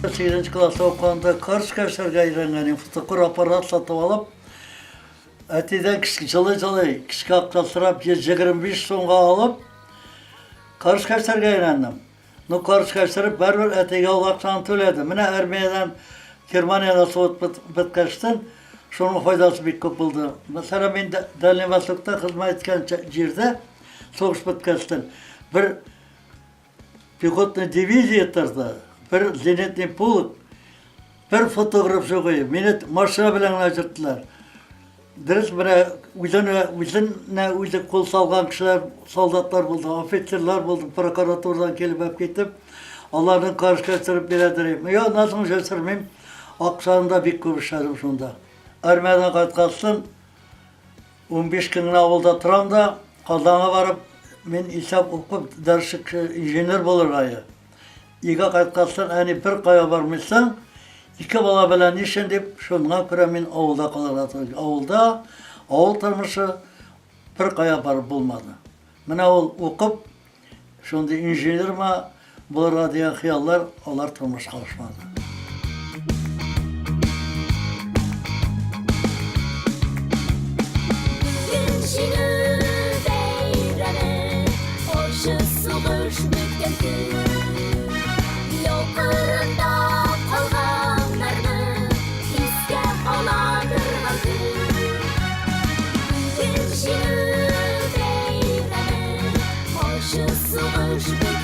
8 класста оқығанда каршкашарға үйренген фотокөр аппарат сатып алып, әтеден жылы кішкі ақша сұрап 25 сомға алып, каршкашарға үйрендім. Ну, каршкаштар бәрбір әтеге ол ақшаны төледі. Міне Армениядан Германияда соғып біткаштын, шоның файдасы бек көп болды. Mesela мен Дальний Востокта қызмет еткен жерде соғыс біткаштын. Бір пехотный дивизия тұрды, бір зенитный полк, бір фотограф жоғай. Мені машина білен ажырттылар. Дұрыс өзі қол салған кішілер, солдаттар болды, офицерлар болды, прокуратурадан келіп әп кетіп, олардың қаршқастырып бередірейм. Я насың жесірмейм, ақшанында бек көп ішадым сонда. Армиядан қайтқасын, 15 күннің ауылда тұрам да, қалдаңа барып, мен исап оқып, дәршік инженер болыр ғайы. Еға қайтқасын, әне бір қая бармайсаң, 2 бала білән ешен деп, шонға күрі мен ауылда қаларға. Ауылда, ауыл тұрмышы бір қая барып болмады. Міне ол оқып, шонда инженер ма болырға деген қиялар, олар тұрмыш қалышмады. Soğuş